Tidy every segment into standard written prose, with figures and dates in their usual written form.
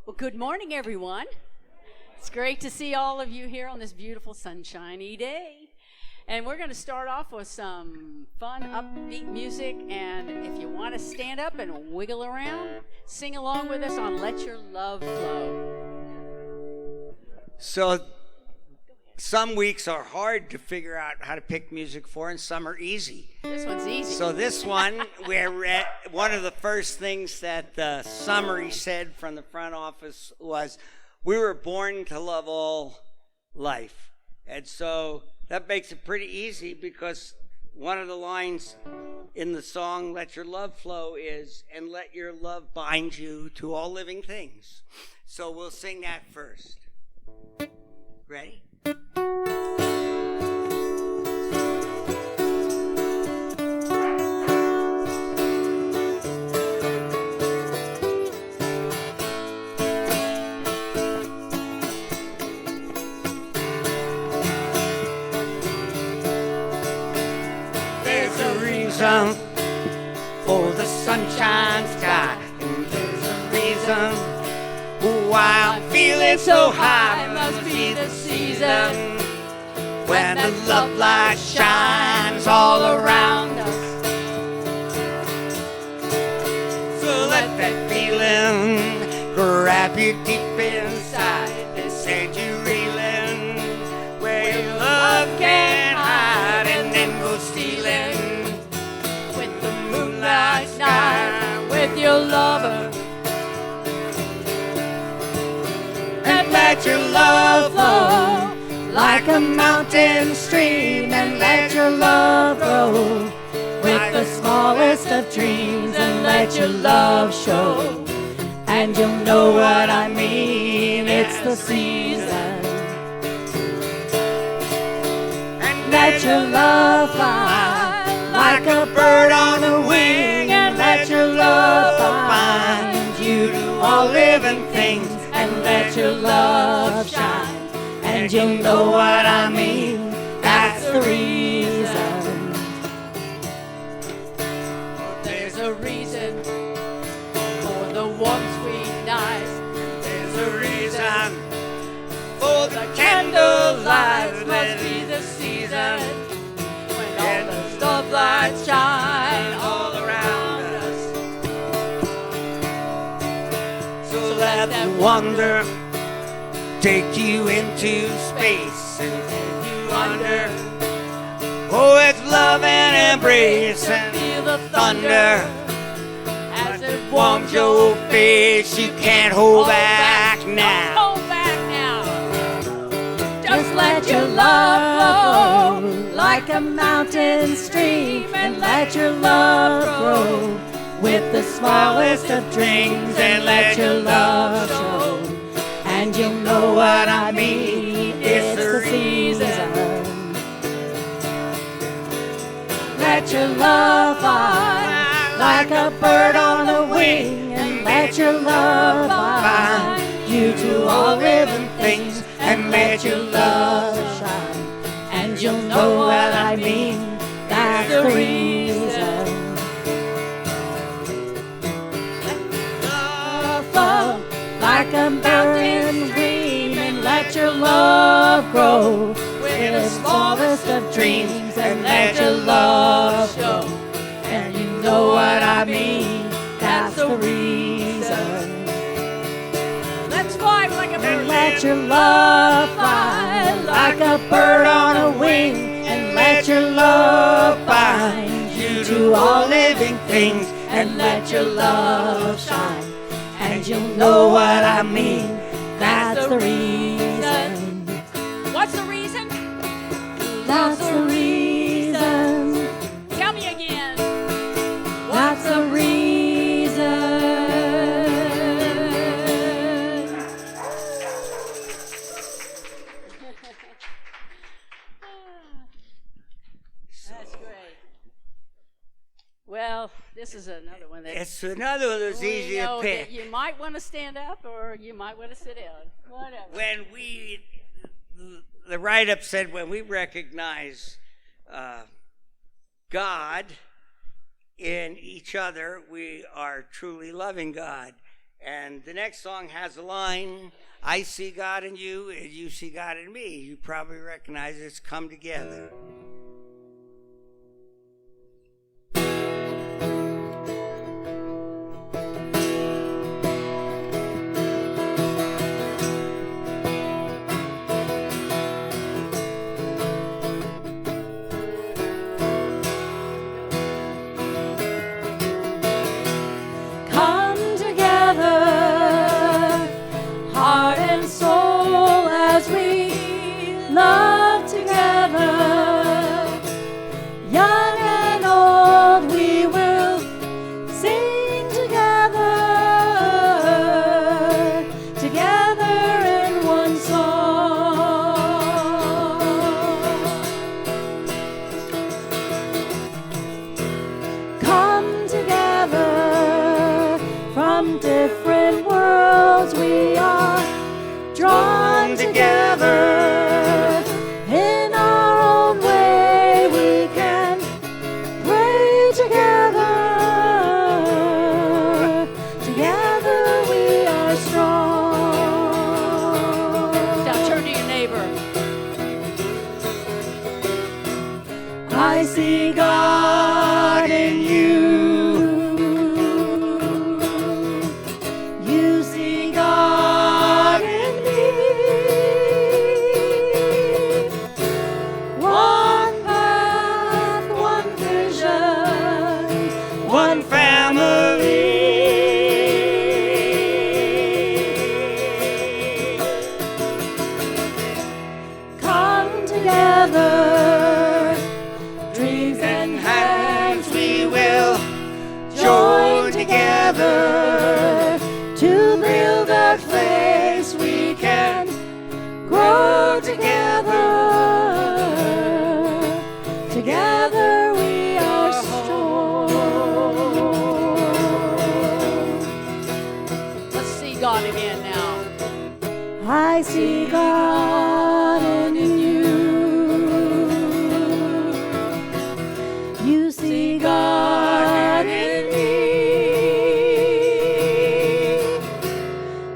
Well, good morning, everyone. It's great to see all of you here on this beautiful sunshiny day. And we're going to start off with some fun, upbeat music. And if you want to stand up and wiggle around, sing along with us on Let Your Love Flow. So some weeks are hard to figure out how to pick music for, and some are easy. This one's easy. So this one, one of the first things that the summary said from the front office was, we were born to love all life. And so that makes it pretty easy, because one of the lines in the song, Let Your Love Flow, is, and let your love bind you to all living things. So we'll sing that first. Ready? There's a reason for the sunshine sky, and there's a reason why I'm feeling so high. Must be the season when the love light shines all around us. So let that feeling grab you deep inside and send you reeling where your love can't hide, and then go stealing with the moonlight night with your lover. And let your love flow like a mountain stream, and let your love grow With the smallest of dreams, and let your love show. And you'll know what I mean, it's the season. and Let your love fly like a bird on the wing, and let your love find you to all living things, and let your love shine. And you'll know what I mean, that's the reason. There's a reason for the warm, sweet nights. there's a reason for the Candlelight must be the season when all the starlights shine all around us. So let the wonder take you into space, and you wonder, oh, it's love and embrace, and Feel the thunder as it warms your face. You can't hold back now. Don't hold back now. Just let your love flow like a mountain stream, and let your love grow with the smallest of dreams, and let your love show. And you'll know what I mean, it's the season. Let your love fly like a bird on the wing, and let your love find you to all living things, and let your love shine. And you'll know what I mean, that's the reason. Love flow like a mountain stream, and let your love grow with the smallest of dreams, and let your love show. And you know what I mean, that's the reason. Let's fly like a bird. And let your love fly like a bird on a wing, and let your love bind you to all living things, and let your love shine. And you'll know what I mean, that's the reason. What's the reason? That's the reason. Tell me again. That's the reason. That's great. Well, this is another one that It's another one that's easy to pick. you might want to stand up, or you might want to sit down. Whatever. When the write-up said, when we recognize God in each other, we are truly loving God. And the next song has a line, I see God in you and you see God in me. You probably recognize it's Come Together. Love together, young and old, we will sing together, together in one song. Come together from different worlds, we are drawn together. I see God in you. You see God in me. One path, one vision, one family. Come together. Join together to build a place we can grow together. Together we are strong. Let's see God again now. I see God in you. You see God in me.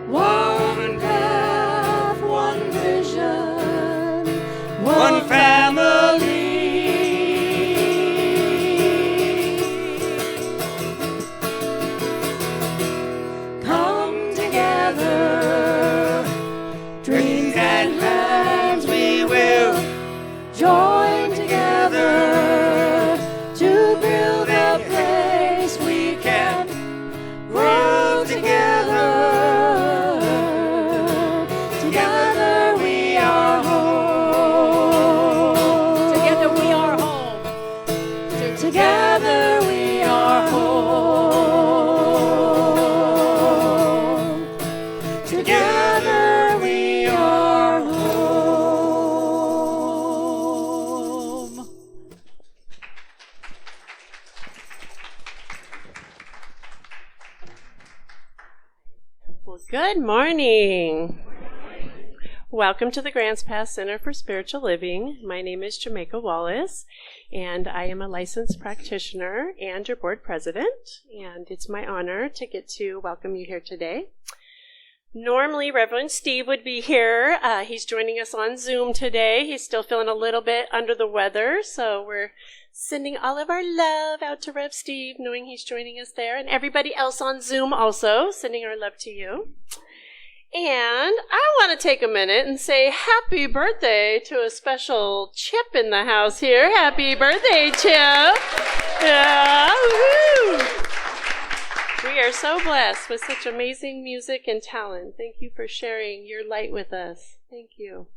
One path, one vision, one family. Come together, dreams and hands we will join together. To build a place we can grow together. Together we are home. Together we are home. Together we are home. Together we are home. Well, good morning. Welcome to the Grants Pass Center for Spiritual Living. My name is Jamaica Wallace, and I am a licensed practitioner and your board president, and it's my honor to get to welcome you here today. Normally, Reverend Steve would be here. He's joining us on Zoom today. He's still feeling a little bit under the weather, so we're sending all of our love out to Rev Steve, knowing he's joining us there, and everybody else on Zoom also, sending our love to you. And I want to take a minute and say happy birthday to a special Chip in the house here. Happy birthday, Chip. Yeah, woo-hoo. We are so blessed with such amazing music and talent. Thank you for sharing your light with us. Thank you.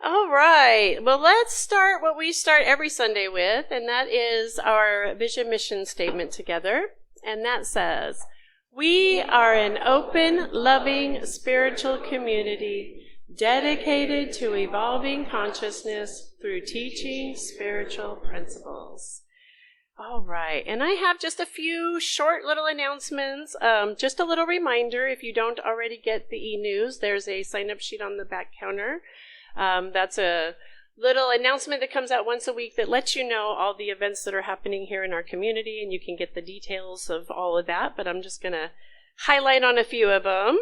All right. Well, let's start what we start every Sunday with, and that is our vision mission statement together. And that says, we are an open, loving, spiritual community dedicated to evolving consciousness through teaching spiritual principles. All right, and I have just a few short little announcements. Just a little reminder, if you don't already get the e-news, there's a sign-up sheet on the back counter. That's a little announcement that comes out once a week that lets you know all the events that are happening here in our community, and you can get the details of all of that, but I'm just going to highlight on a few of them.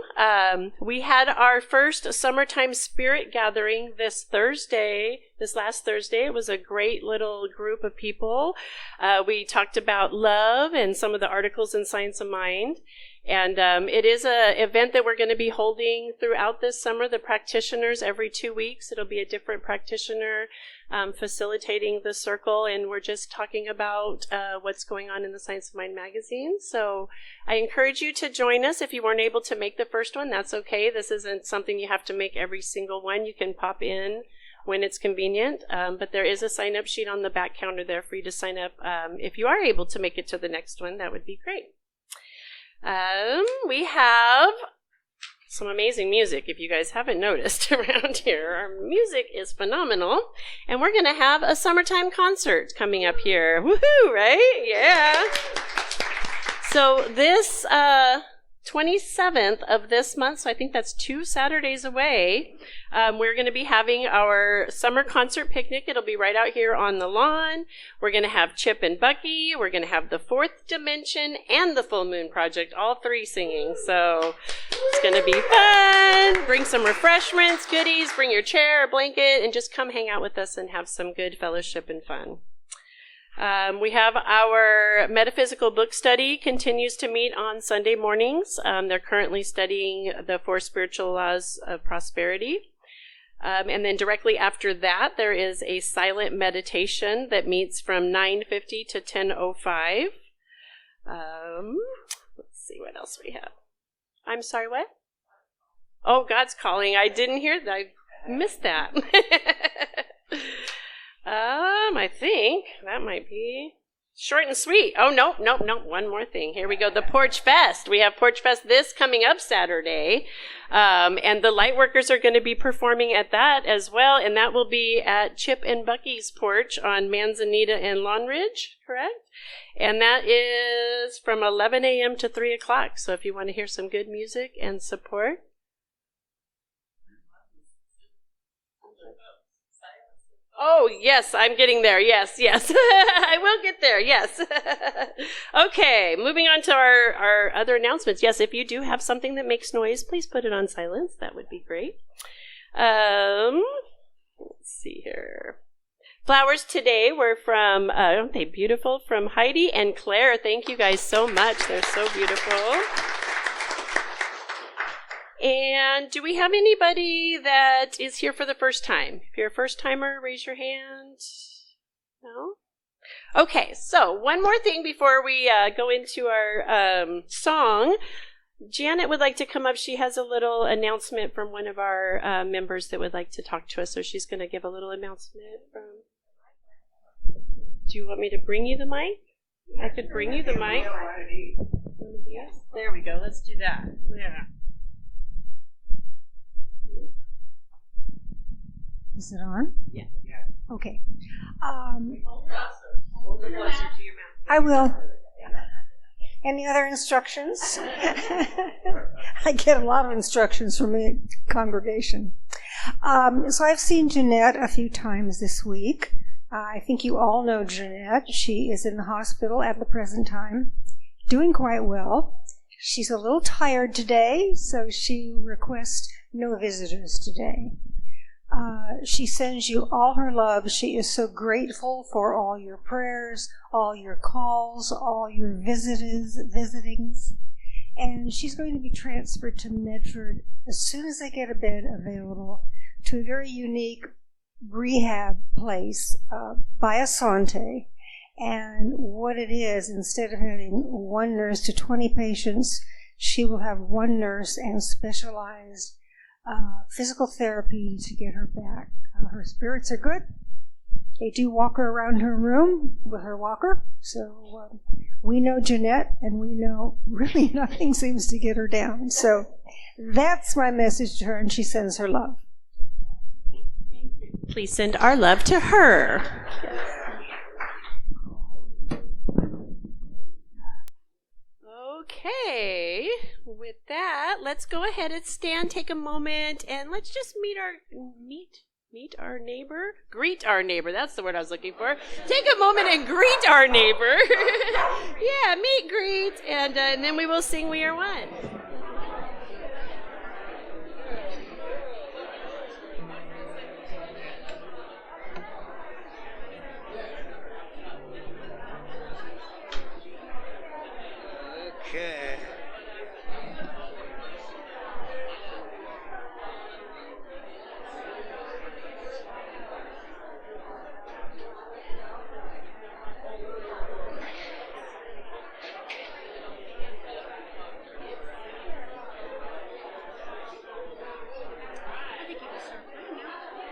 We had our first summertime spirit gathering this last Thursday. It was a great little group of people. We talked about love and some of the articles in Science of Mind. And it is an event that we're going to be holding throughout this summer. The practitioners, every 2 weeks, it'll be a different practitioner facilitating the circle. And we're just talking about what's going on in the Science of Mind magazine. So I encourage you to join us. If you weren't able to make the first one, that's okay. This isn't something you have to make every single one. You can pop in when it's convenient. But there is a sign-up sheet on the back counter there for you to sign up. If you are able to make it to the next one, that would be great. We have some amazing music, if you guys haven't noticed around here. Our music is phenomenal. And we're going to have a summertime concert coming up here. Woohoo, right? Yeah. So this 27th of this month, so I think that's 2 Saturdays away, we're going to be having our summer concert picnic. It'll be right out here on the lawn. We're going to have Chip and Bucky. We're going to have the Fourth Dimension and the Full Moon Project, all 3 singing. So it's going to be fun. Bring some refreshments, goodies, bring your chair, a blanket, and just come hang out with us and have some good fellowship and fun. We have our metaphysical book study continues to meet on Sunday mornings. They're currently studying the 4 spiritual laws of prosperity. And then directly after that, there is a silent meditation that meets from 9:50 to 10:05. Let's see what else we have. I'm sorry, what? Oh, God's calling. I didn't hear that. I missed that. I think that might be short and sweet. Oh, nope. One more thing. Here we go. The Porch Fest. We have Porch Fest this coming up Saturday. And the Lightworkers are going to be performing at that as well. And that will be at Chip and Bucky's porch on Manzanita and Lawn Ridge, correct? And that is from 11 a.m. to 3 o'clock. So if you want to hear some good music and support. Oh, yes, I'm getting there. Yes. I will get there. Yes. Okay, moving on to our other announcements. Yes, if you do have something that makes noise, please put it on silence. That would be great. Let's see here. Flowers today were from, aren't they beautiful? From Heidi and Claire. Thank you guys so much. They're so beautiful. And do we have anybody that is here for the first time? If you're a first timer, raise your hand. No? Okay, so one more thing before we go into our song. Janet would like to come up. She has a little announcement from one of our members that would like to talk to us. So she's going to give a little announcement from... Do you want me to bring you the mic? I could bring you the mic. Yes. There we go. Let's do that. Yeah. Is it on? Yeah. Okay. Hold it closer to your mouth. I will. Any other instructions? I get a lot of instructions from the congregation. So I've seen Jeanette a few times this week. I think you all know Jeanette. She is in the hospital at the present time, doing quite well. She's a little tired today, so she requests no visitors today. She sends you all her love. She is so grateful for all your prayers, all your calls, all your visitings. And she's going to be transferred to Medford as soon as they get a bed available to a very unique rehab place by Asante. And what it is, instead of having one nurse to 20 patients, she will have one nurse and specialized physical therapy to get her back. Her spirits are good. They do walk her around her room with her walker. So we know Jeanette, and we know really nothing seems to get her down. So that's my message to her, and she sends her love. Please send our love to her. Okay, with that, let's go ahead and stand, take a moment, and let's just meet meet our neighbor? Greet our neighbor. That's the word I was looking for. Take a moment and greet our neighbor. Yeah, meet, greet, and then we will sing We Are One. Okay.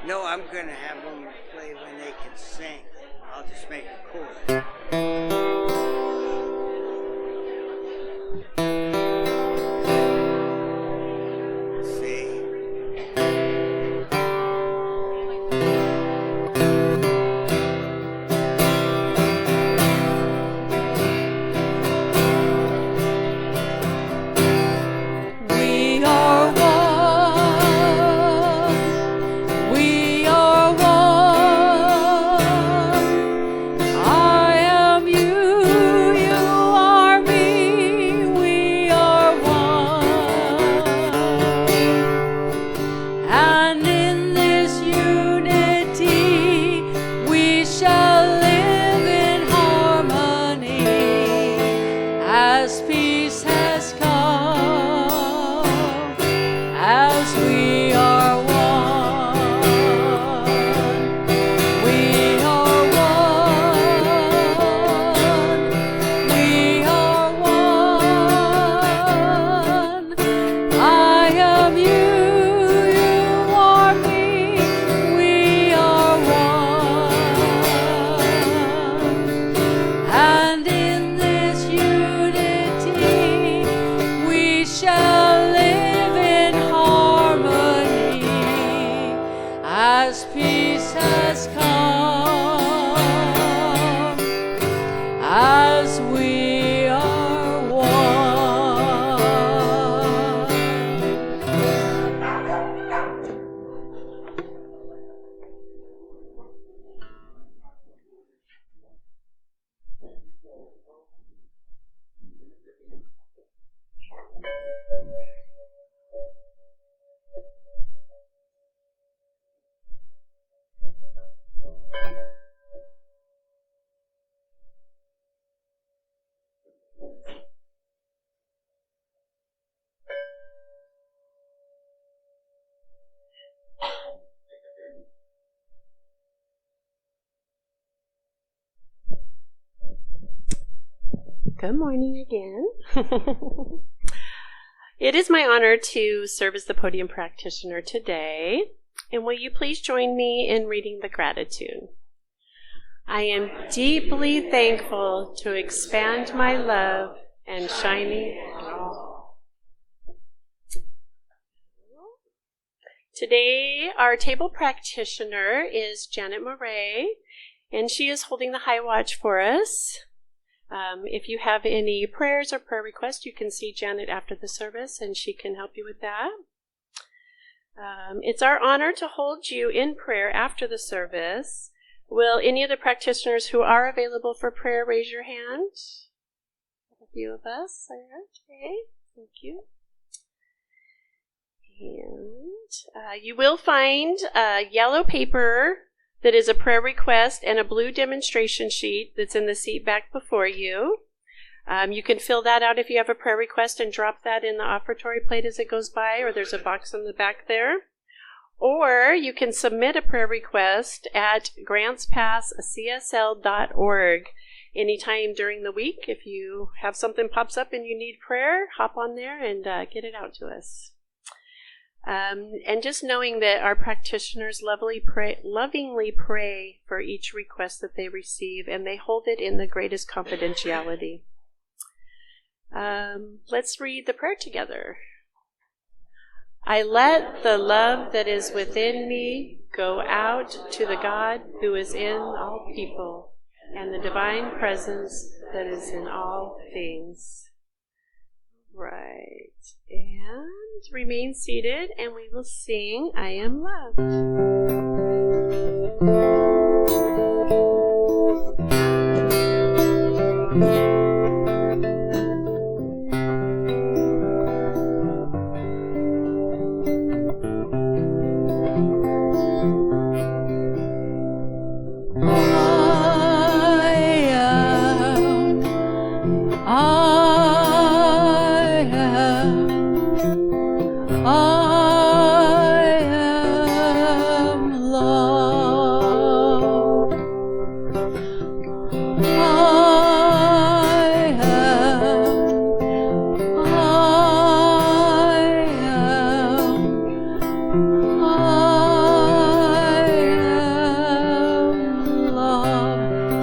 No, I'm going to have them play when they can sing. I'll just make it cool. Good morning again. It is my honor to serve as the podium practitioner today. And will you please join me in reading the gratitude? I am deeply thankful to expand my love and shining in all. Today, our table practitioner is Janet Murray, and she is holding the high watch for us. If you have any prayers or prayer requests, you can see Janet after the service, and she can help you with that. It's our honor to hold you in prayer after the service. Will any of the practitioners who are available for prayer raise your hand? A few of us. Okay, thank you. And you will find yellow paper that is a prayer request and a blue demonstration sheet that's in the seat back before you. You can fill that out if you have a prayer request and drop that in the offertory plate as it goes by, or there's a box in the back there. Or you can submit a prayer request at grantspasscsl.org anytime during the week. If you have something pops up and you need prayer, hop on there and get it out to us. And just knowing that our practitioners lovingly pray for each request that they receive, and they hold it in the greatest confidentiality. Let's read the prayer together. I let the love that is within me go out to the God who is in all people, and the divine presence that is in all things. Right, and remain seated, and we will sing I Am Loved.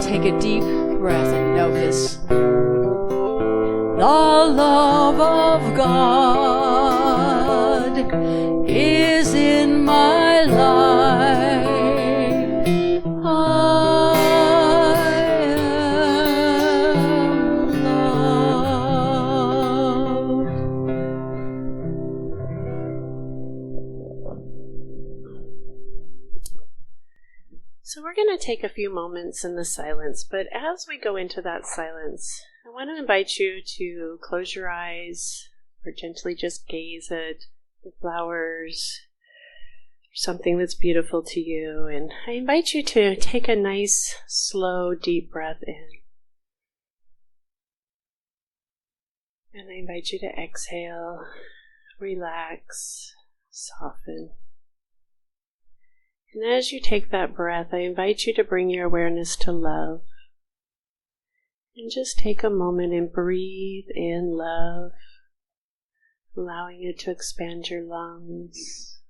Take a deep breath and know this. The love of God is in my life. I am loved. So we're going to take a few moments in the silence, but as we go into that silence, I want to invite you to close your eyes or gently just gaze at the flowers, something that's beautiful to you, and I invite you to take a nice, slow, deep breath in. And I invite you to exhale, relax, soften. And as you take that breath, I invite you to bring your awareness to love. And just take a moment and breathe in love, allowing it to expand your lungs.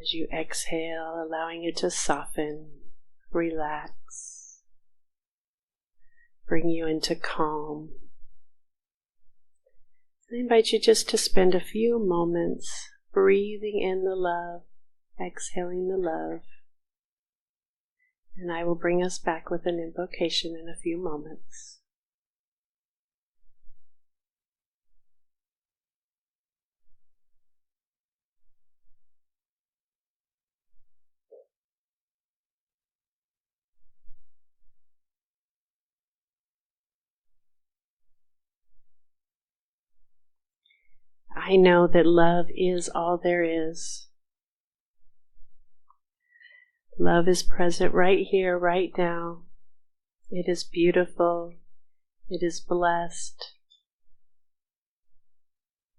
As you exhale, allowing it to soften, relax, bring you into calm. I invite you just to spend a few moments breathing in the love, exhaling the love, and I will bring us back with an invocation in a few moments. I know that love is all there is. Love is present right here, right now. It is beautiful. It is blessed.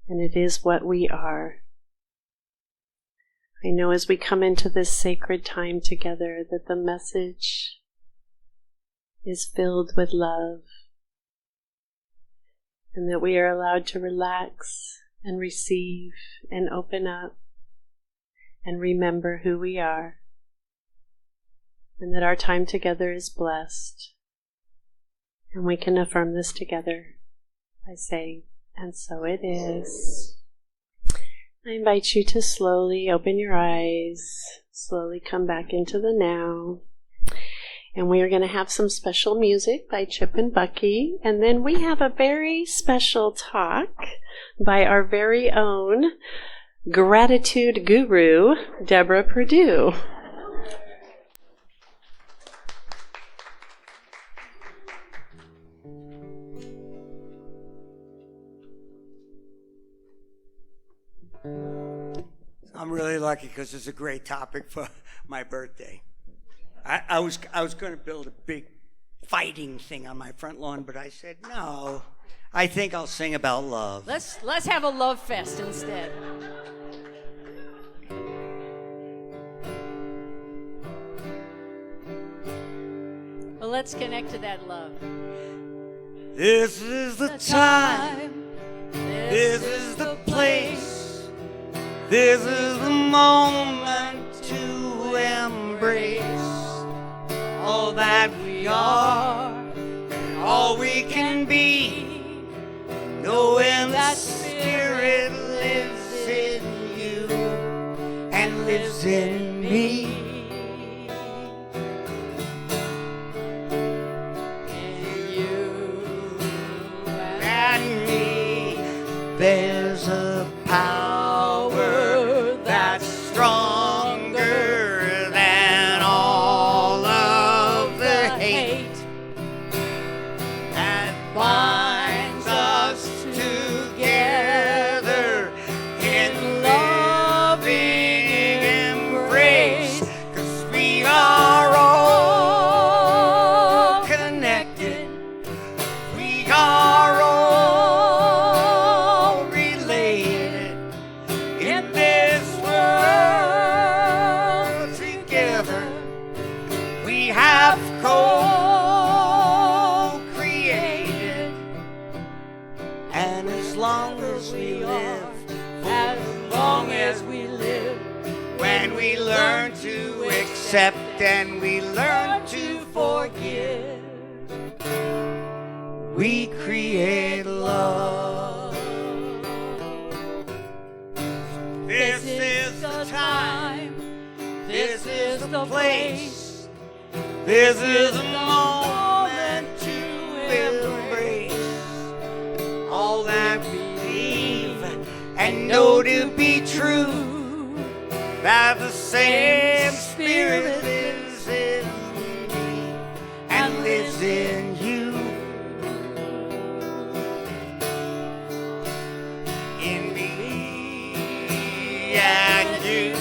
And it is what we are. I know as we come into this sacred time together that the message is filled with love, and that we are allowed to relax and receive and open up and remember who we are. And that our time together is blessed. And we can affirm this together by saying, and so it is. I invite you to slowly open your eyes, slowly come back into the now. And we are going to have some special music by Chip and Bucky. And then we have a very special talk by our very own gratitude guru, Deborah Perdue. I'm really lucky because it's a great topic for my birthday. I was going to build a big fighting thing on my front lawn, but I said no. I think I'll sing about love. Let's have a love fest instead. Well, let's connect to that love. This is the time. This is the place. This is the moment to embrace all that we are and all we can be, knowing that Spirit lives in you and lives in me. And you And me, there's a power that's stronger for as long as we live. As long as we live. When we learn to accept and we learn to forgive, we create love. This is the time, this is the place, this is the moment to embrace all that we believe and know to be true. That the same Spirit lives in me and lives in you. In me and you,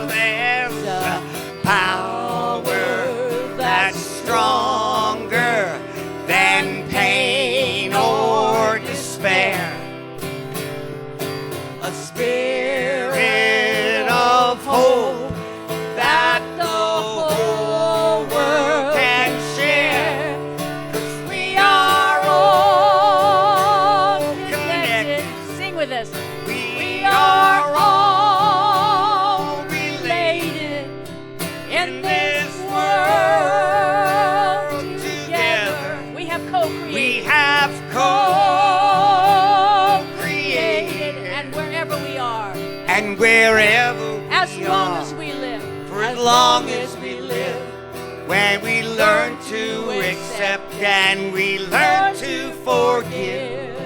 there's a power that's stronger than pain or despair. A spirit of hope that the whole world can share. 'Cause we are all connected. Sing with us. We are all related in this world together. We have co-created. We have co-created. And wherever we are. And wherever As we long are, as we live. for as long as we live, when we learn to accept and we learn to forgive,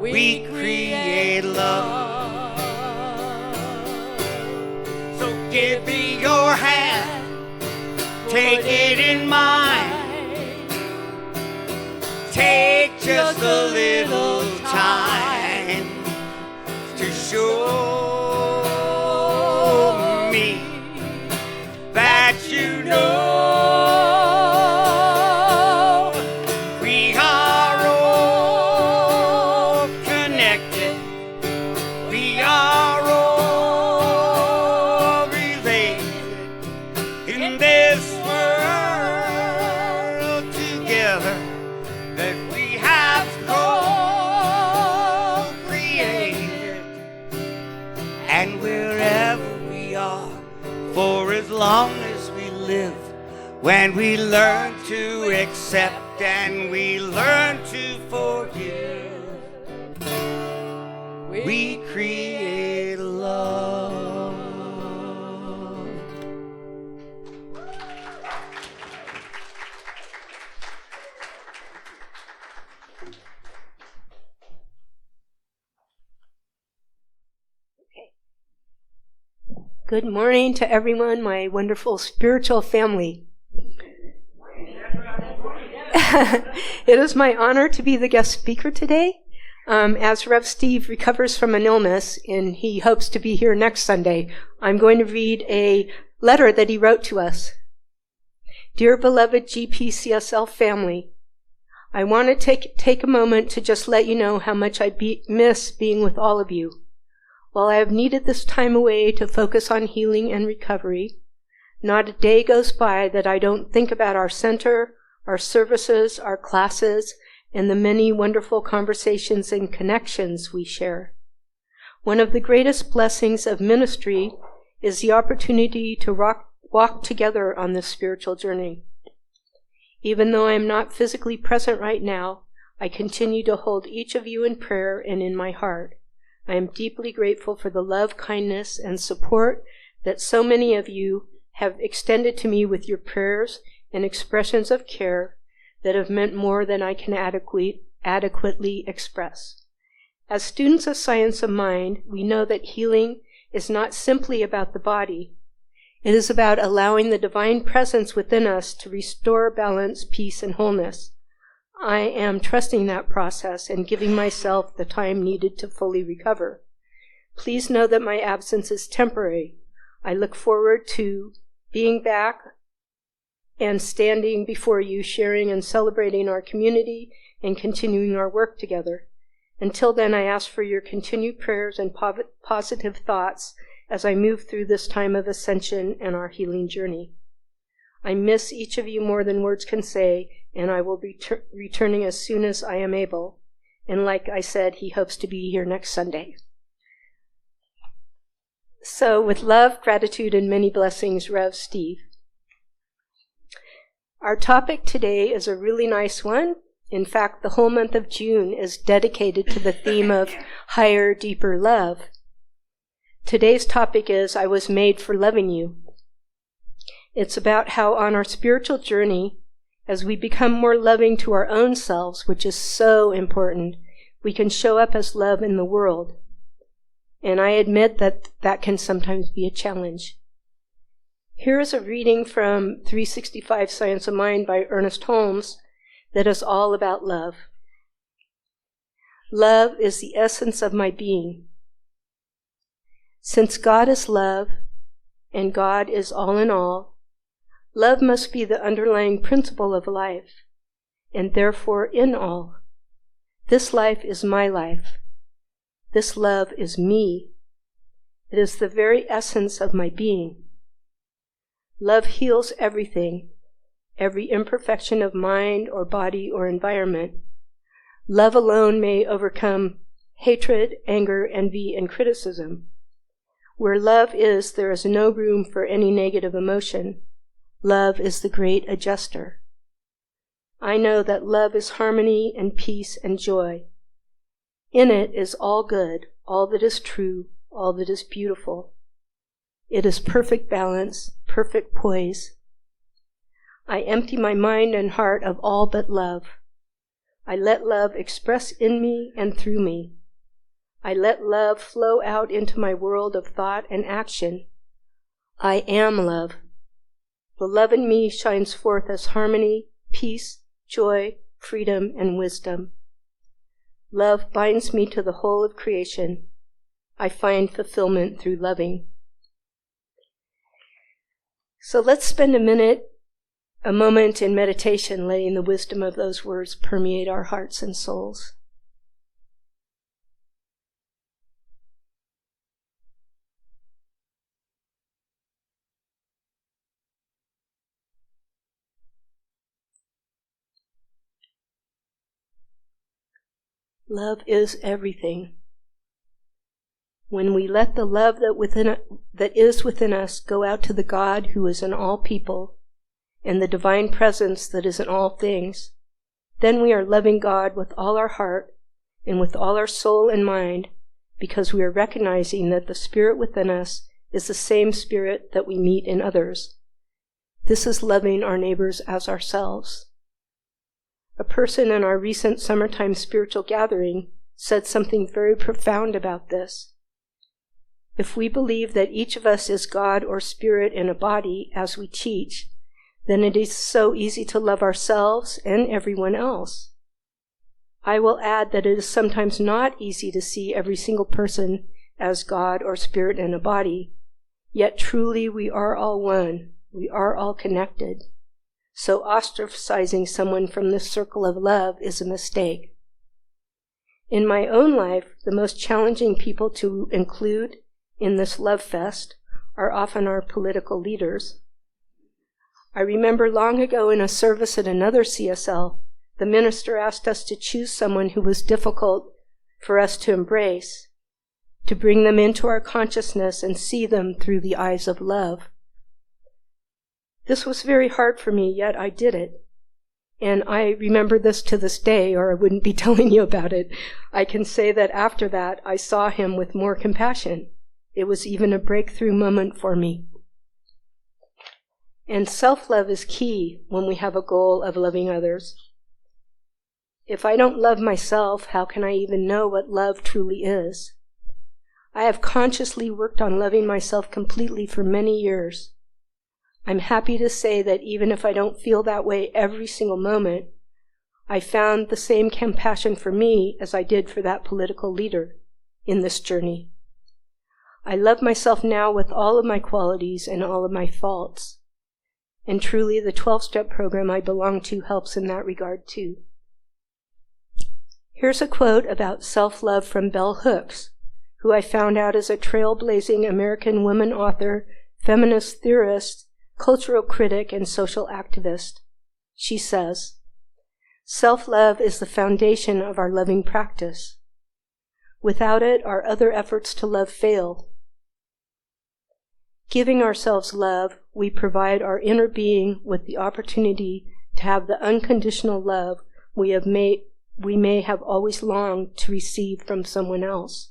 we create love. So give me your hand, take it in mine, take just a little time to show me that you know we are all connected. We are all related in this world together. That we have co-created. And wherever we are, for as long as we live, when we learn to accept and we learn to forgive, we create love. Good morning to everyone, my wonderful spiritual family. It is my honor to be the guest speaker today. As Rev Steve recovers from an illness and he hopes to be here next Sunday, I'm going to read a letter that he wrote to us. Dear beloved GPCSL family, I want to take a moment to just let you know how much I miss being with all of you. While I have needed this time away to focus on healing and recovery, not a day goes by that I don't think about our center, our services, our classes, and the many wonderful conversations and connections we share. One of the greatest blessings of ministry is the opportunity to walk together on this spiritual journey. Even though I am not physically present right now, I continue to hold each of you in prayer and in my heart. I am deeply grateful for the love, kindness, and support that so many of you have extended to me with your prayers and expressions of care that have meant more than I can adequately express. As students of science of mind, we know that healing is not simply about the body. It is about allowing the divine presence within us to restore balance, peace, and wholeness. I am trusting that process and giving myself the time needed to fully recover. Please know that my absence is temporary. I look forward to being back and standing before you, sharing and celebrating our community and continuing our work together. Until then, I ask for your continued prayers and positive thoughts as I move through this time of ascension and our healing journey. I miss each of you more than words can say, and I will be returning as soon as I am able. And like I said, he hopes to be here next Sunday. So with love, gratitude, and many blessings, Rev. Steve. Our topic today is a really nice one. In fact, the whole month of June is dedicated to the theme of higher, deeper love. Today's topic is, I was made for loving you. It's about how on our spiritual journey, as we become more loving to our own selves, which is so important, we can show up as love in the world. And I admit that that can sometimes be a challenge. Here is a reading from 365 Science of Mind by Ernest Holmes that is all about love. Love is the essence of my being. Since God is love, and God is all in all, love must be the underlying principle of life, and therefore in all. This life is my life. This love is me. It is the very essence of my being. Love heals everything, every imperfection of mind or body or environment. Love alone may overcome hatred, anger, envy, and criticism. Where love is, there is no room for any negative emotion. Love is the great adjuster. I know that love is harmony and peace and joy. In it is all good, all that is true, all that is beautiful. It is perfect balance, perfect poise. I empty my mind and heart of all but love. I let love express in me and through me. I let love flow out into my world of thought and action. I am love. The love in me shines forth as harmony, peace, joy, freedom, and wisdom. Love binds me to the whole of creation. I find fulfillment through loving. So let's spend a moment in meditation, letting the wisdom of those words permeate our hearts and souls. Love is everything. When we let the love that is within us go out to the God who is in all people and the divine presence that is in all things, then we are loving God with all our heart and with all our soul and mind, because we are recognizing that the Spirit within us is the same Spirit that we meet in others. This is loving our neighbors as ourselves. A person in our recent summertime spiritual gathering said something very profound about this. If we believe that each of us is God or Spirit in a body as we teach, then it is so easy to love ourselves and everyone else. I will add that it is sometimes not easy to see every single person as God or Spirit in a body, yet truly we are all one. We are all connected. So ostracizing someone from this circle of love is a mistake. In my own life, the most challenging people to include in this love fest are often our political leaders. I remember long ago in a service at another CSL, the minister asked us to choose someone who was difficult for us to embrace, to bring them into our consciousness and see them through the eyes of love. This was very hard for me, yet I did it. And I remember this to this day, or I wouldn't be telling you about it. I can say that after that, I saw him with more compassion. It was even a breakthrough moment for me. And self-love is key when we have a goal of loving others. If I don't love myself, how can I even know what love truly is? I have consciously worked on loving myself completely for many years. I'm happy to say that even if I don't feel that way every single moment, I found the same compassion for me as I did for that political leader in this journey. I love myself now with all of my qualities and all of my faults. And truly, the 12-step program I belong to helps in that regard too. Here's a quote about self-love from Bell Hooks, who I found out is a trailblazing American woman author, feminist theorist, cultural critic, and social activist. She says, Self-love is the foundation of our loving practice. Without it, our other efforts to love fail. Giving ourselves love, we provide our inner being with the opportunity to have the unconditional love we may have always longed to receive from someone else.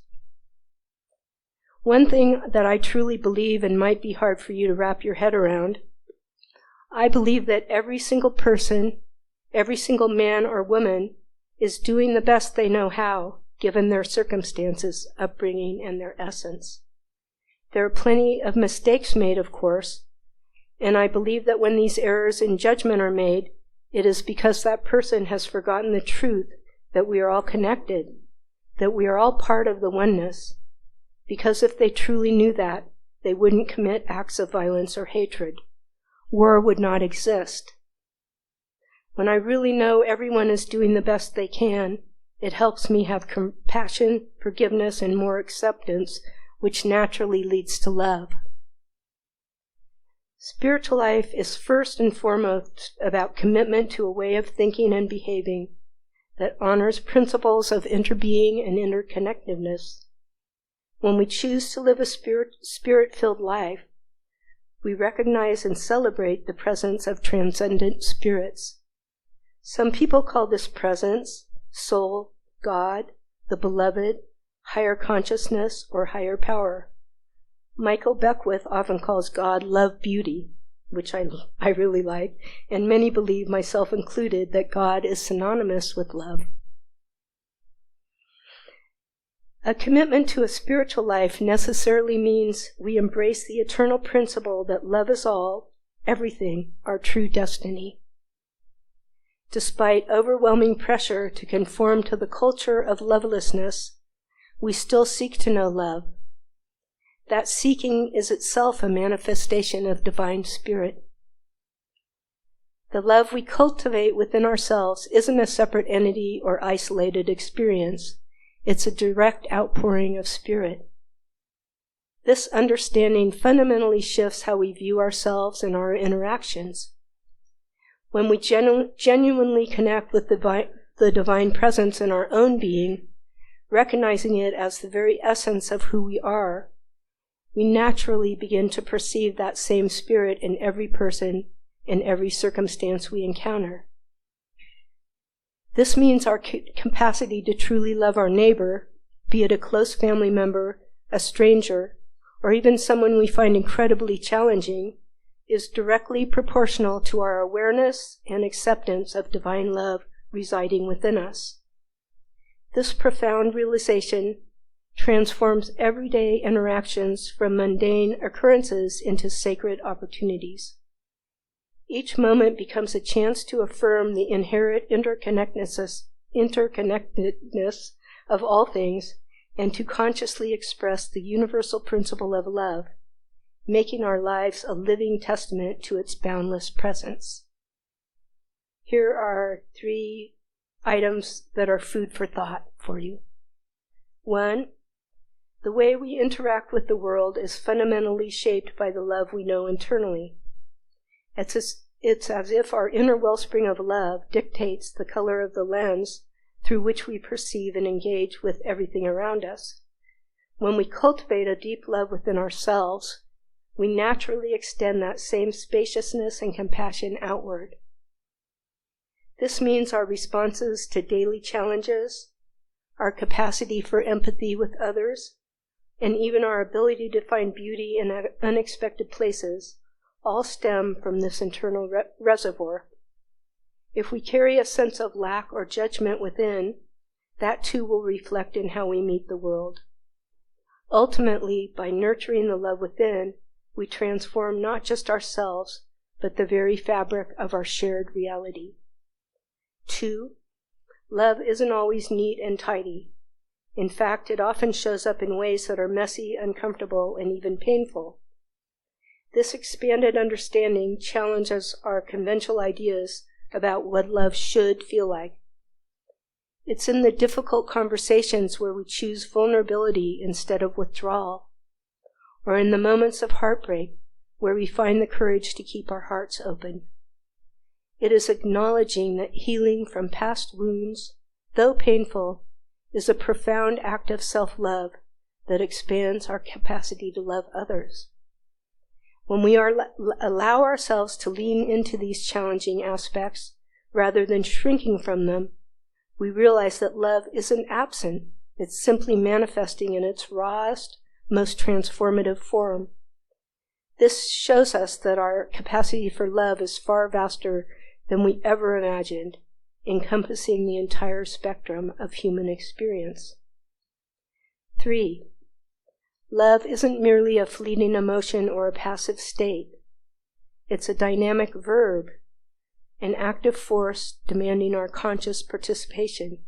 One thing that I truly believe, and might be hard for you to wrap your head around, I believe that every single person, every single man or woman, is doing the best they know how, given their circumstances, upbringing, and their essence. There are plenty of mistakes made, of course, and I believe that when these errors in judgment are made, it is because that person has forgotten the truth that we are all connected, that we are all part of the oneness, because if they truly knew that, they wouldn't commit acts of violence or hatred. War would not exist. When I really know everyone is doing the best they can, it helps me have compassion, forgiveness, and more acceptance, which naturally leads to love. Spiritual life is first and foremost about commitment to a way of thinking and behaving that honors principles of interbeing and interconnectedness. When we choose to live a spirit-filled life, we recognize and celebrate the presence of transcendent spirits. Some people call this presence soul, God, the beloved, higher consciousness, or higher power. Michael Beckwith often calls God love beauty, which I really like, and many believe, myself included, that God is synonymous with love. A commitment to a spiritual life necessarily means we embrace the eternal principle that love is all, everything, our true destiny. Despite overwhelming pressure to conform to the culture of lovelessness, we still seek to know love. That seeking is itself a manifestation of divine spirit. The love we cultivate within ourselves isn't a separate entity or isolated experience. It's a direct outpouring of spirit. This understanding fundamentally shifts how we view ourselves and our interactions. When we genuinely connect with the divine presence in our own being, recognizing it as the very essence of who we are, we naturally begin to perceive that same spirit in every person, in every circumstance we encounter. This means our capacity to truly love our neighbor, be it a close family member, a stranger, or even someone we find incredibly challenging, is directly proportional to our awareness and acceptance of divine love residing within us. This profound realization transforms everyday interactions from mundane occurrences into sacred opportunities. Each moment becomes a chance to affirm the inherent interconnectedness of all things and to consciously express the universal principle of love, making our lives a living testament to its boundless presence. Here are 3 items that are food for thought for you. 1, the way we interact with the world is fundamentally shaped by the love we know internally. It's as if our inner wellspring of love dictates the color of the lens through which we perceive and engage with everything around us. When we cultivate a deep love within ourselves, we naturally extend that same spaciousness and compassion outward. This means our responses to daily challenges, our capacity for empathy with others, and even our ability to find beauty in unexpected places all stem from this internal reservoir. If we carry a sense of lack or judgment within, that too will reflect in how we meet the world. Ultimately, by nurturing the love within, we transform not just ourselves, but the very fabric of our shared reality. 2, love isn't always neat and tidy. In fact, it often shows up in ways that are messy, uncomfortable, and even painful. This expanded understanding challenges our conventional ideas about what love should feel like. It's in the difficult conversations where we choose vulnerability instead of withdrawal, or in the moments of heartbreak where we find the courage to keep our hearts open. It is acknowledging that healing from past wounds, though painful, is a profound act of self-love that expands our capacity to love others. When we allow ourselves to lean into these challenging aspects rather than shrinking from them, we realize that love isn't absent. It's simply manifesting in its rawest, most transformative form. This shows us that our capacity for love is far vaster than we ever imagined, encompassing the entire spectrum of human experience. 3. Love isn't merely a fleeting emotion or a passive state. It's a dynamic verb, an active force demanding our conscious participation.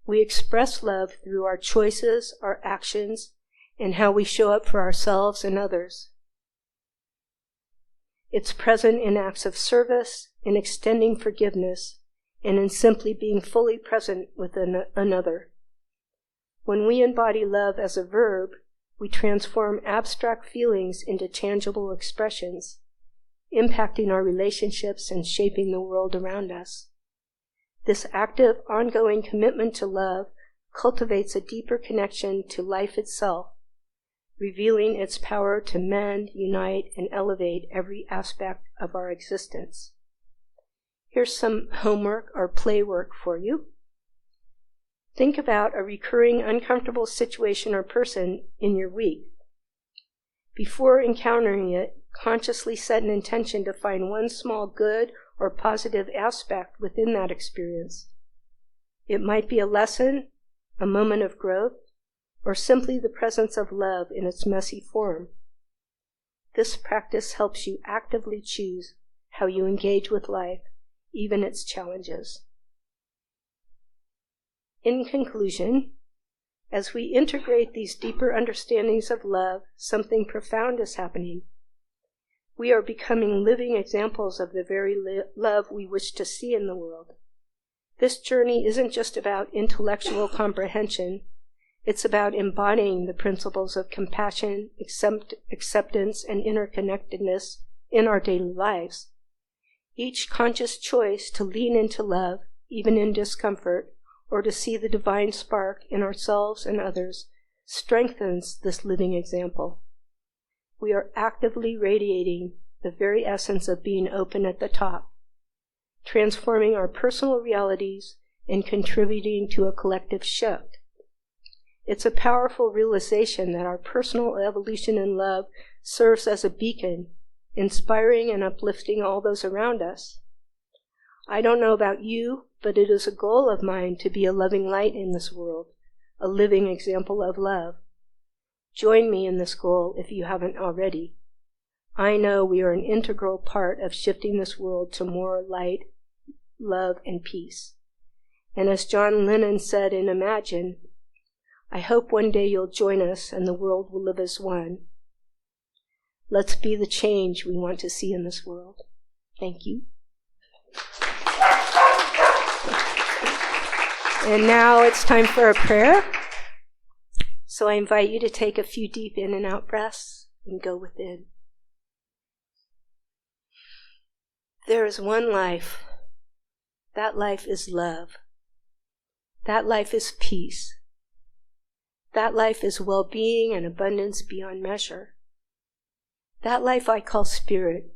We express love through our choices, our actions, and how we show up for ourselves and others. It's present in acts of service, in extending forgiveness, and in simply being fully present with another. When we embody love as a verb, we transform abstract feelings into tangible expressions, impacting our relationships and shaping the world around us. This active, ongoing commitment to love cultivates a deeper connection to life itself, revealing its power to mend, unite, and elevate every aspect of our existence. Here's some homework or play work for you. Think about a recurring uncomfortable situation or person in your week. Before encountering it, consciously set an intention to find one small good or positive aspect within that experience. It might be a lesson, a moment of growth, or simply the presence of love in its messy form. This practice helps you actively choose how you engage with life, even its challenges. In conclusion, as we integrate these deeper understandings of love, something profound is happening. We are becoming living examples of the very love we wish to see in the world. This journey isn't just about intellectual comprehension. It's about embodying the principles of compassion, acceptance, and interconnectedness in our daily lives. Each conscious choice to lean into love, even in discomfort, or to see the divine spark in ourselves and others, strengthens this living example. We are actively radiating the very essence of being open at the top, transforming our personal realities and contributing to a collective shift. It's a powerful realization that our personal evolution in love serves as a beacon, inspiring and uplifting all those around us. I don't know about you, but it is a goal of mine to be a loving light in this world, a living example of love. Join me in this goal if you haven't already. I know we are an integral part of shifting this world to more light, love, and peace. And as John Lennon said in Imagine, I hope one day you'll join us and the world will live as one. Let's be the change we want to see in this world. Thank you. And now it's time for a prayer. So I invite you to take a few deep in and out breaths and go within. There is one life. That life is love. That life is peace. That life is well-being and abundance beyond measure. That life I call Spirit,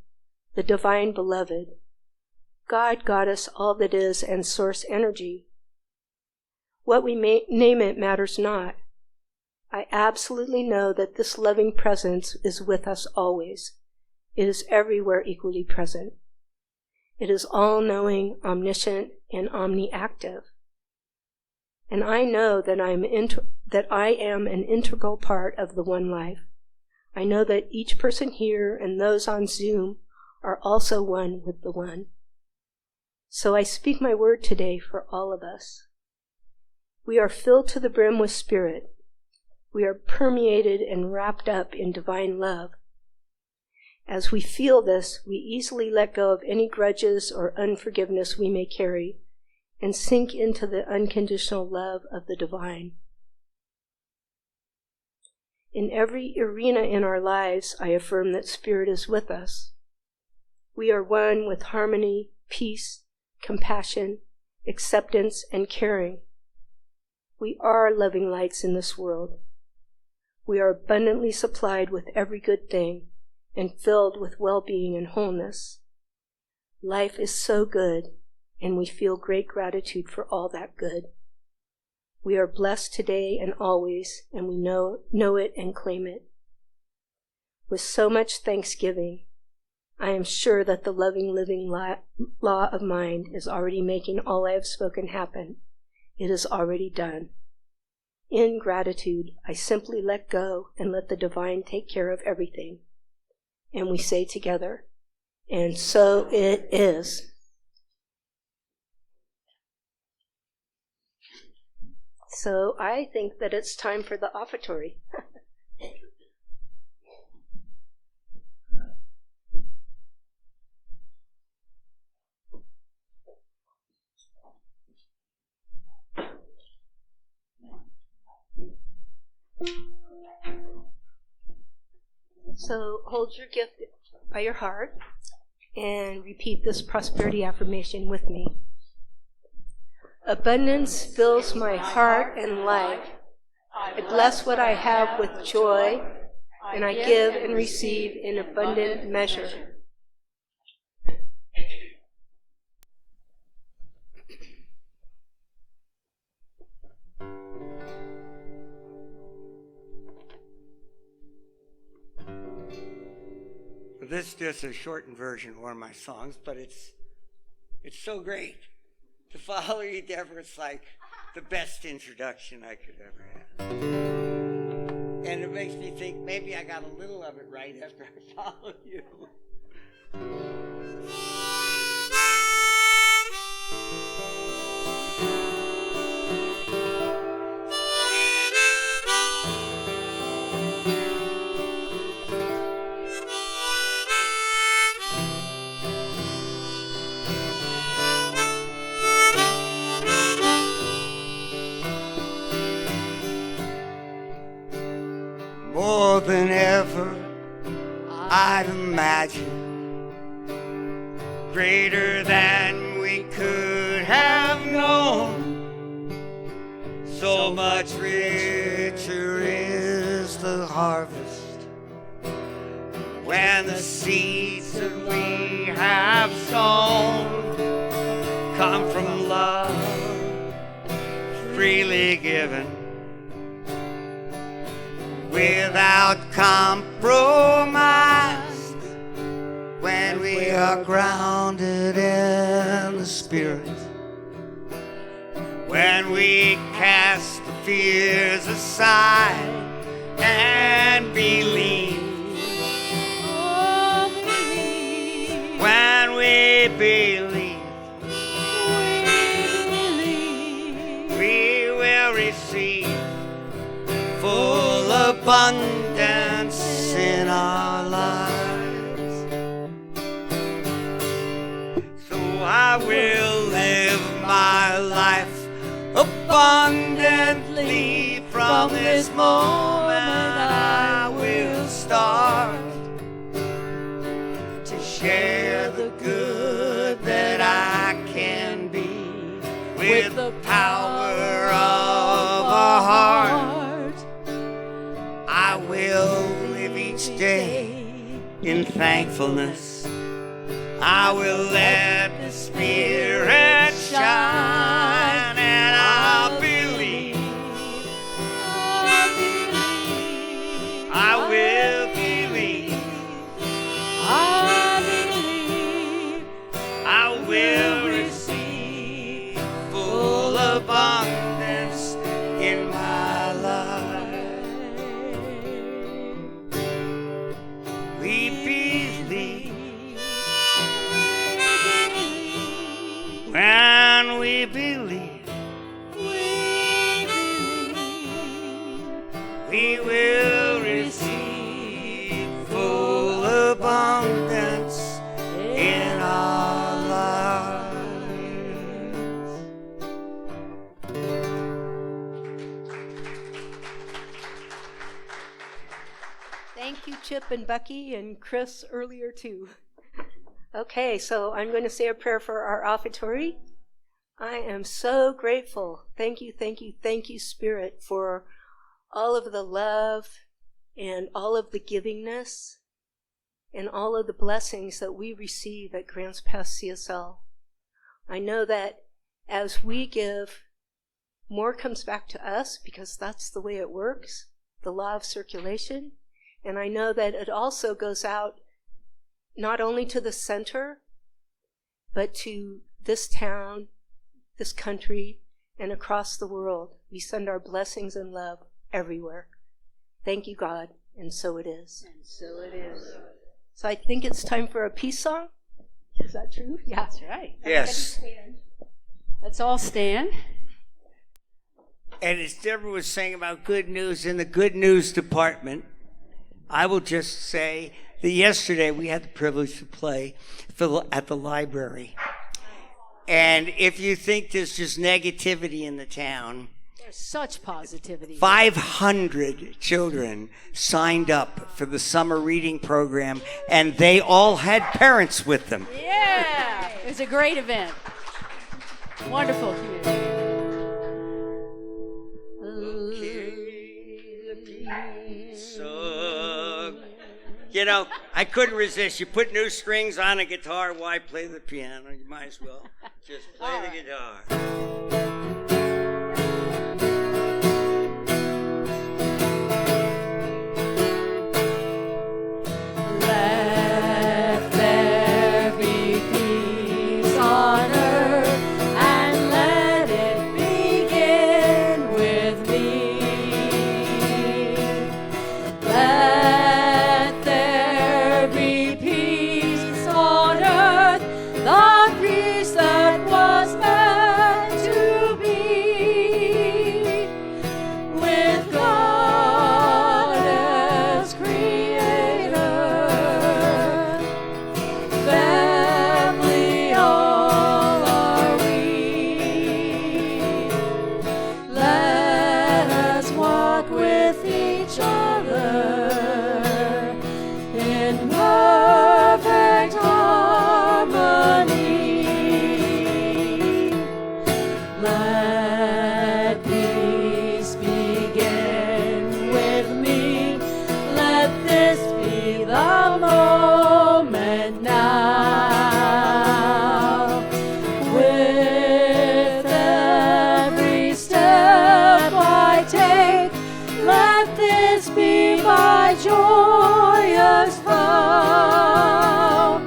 the divine beloved, God, Goddess, all that is, and source energy. What we may name it matters not. I absolutely know that this loving presence is with us always. It is everywhere equally present. It is all-knowing, omniscient, and omni-active. And I know that I am an integral part of the one life. I know that each person here and those on Zoom are also one with the one. So I speak my word today for all of us. We are filled to the brim with Spirit. We are permeated and wrapped up in divine love. As we feel this, we easily let go of any grudges or unforgiveness we may carry and sink into the unconditional love of the divine. In every arena in our lives, I affirm that Spirit is with us. We are one with harmony, peace, compassion, acceptance, and caring. We are loving lights in this world. We are abundantly supplied with every good thing and filled with well-being and wholeness. Life is so good, and we feel great gratitude for all that good. We are blessed today and always, and we know it and claim it. With so much thanksgiving, I am sure that the loving, living law of mind is already making all I have spoken happen. It is already done. In gratitude, I simply let go and let the divine take care of everything. And we say together, and so it is. So I think that it's time for the offertory. So hold your gift by your heart and repeat this prosperity affirmation with me. Abundance fills my heart and life. I bless what I have with joy, and I give and receive in abundant measure. This is just a shortened version of one of my songs, but it's so great. To follow you, Deborah, it's like the best introduction I could ever have. And it makes me think maybe I got a little of it right after I followed you. More than ever I'd imagined, greater than we could have known. So much richer is the harvest when the seeds that we have sown come from love freely given, without compromise, when we are grounded in the Spirit, when we cast the fears aside and believe, when we believe, we will receive full abundance in our lives. So I will live my life abundantly. From this moment I will start to share the good that I can be with the power of a heart. I will live each day in thankfulness. I will let the Spirit shine, and I'll believe. I will believe. I will receive full abundance in my life. We believe when we believe, we will receive full abundance in our lives. Thank you, Chip and Becky and Chris earlier too. Okay, so I'm going to say a prayer for our offertory. I am so grateful. Thank you, Spirit, for all of the love and all of the givingness and all of the blessings that we receive at Grants Pass CSL. I know that as we give, more comes back to us because that's the way it works, the law of circulation. And I know that it also goes out not only to the center, but to this town, this country, and across the world. We send our blessings and love everywhere. Thank you, God, and so it is. And so it is. So I think it's time for a peace song. Is that true? Yeah. That's right. Yes. Let's all stand. And as Deborah was saying about good news in the good news department, I will just say that yesterday we had the privilege to play at the library. And if you think there's just negativity in the town, There's such positivity. 500 children signed up for the summer reading program, and they all had parents with them. Yeah. It was a great event. Wonderful community. So, you know, I couldn't resist. You put new strings on a guitar, why play the piano? You might as well just play the guitar. Let there be peace on earth, and let it begin with me. Let there be peace on earth, the peace that was meant to be, with God as creator. Family all are we. Let us walk with each other in perfect harmony. Let peace begin with me. Let this be the moment now. With every step I take, let this be my joyous vow,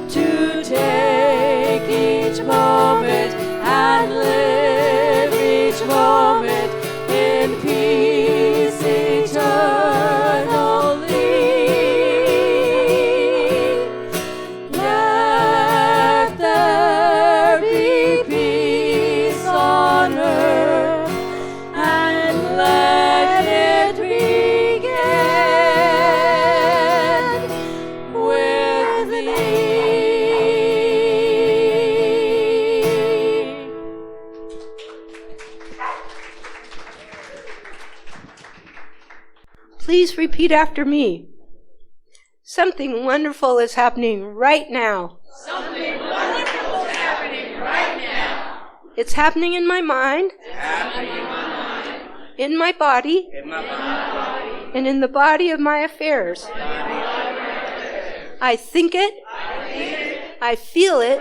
to take each moment and live each moment in peace eternally. Let there be peace on earth, and let it begin with thee. Please repeat after me. Something wonderful is happening right now. Something wonderful is happening right now. It's happening in my mind, in my body, and in the body of my affairs. I think it, I feel it,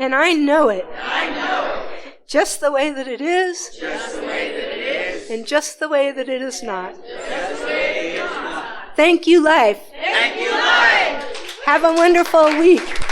and I know it. Just the way that it is, and just the way that it is not. Thank you, life. Have a wonderful week.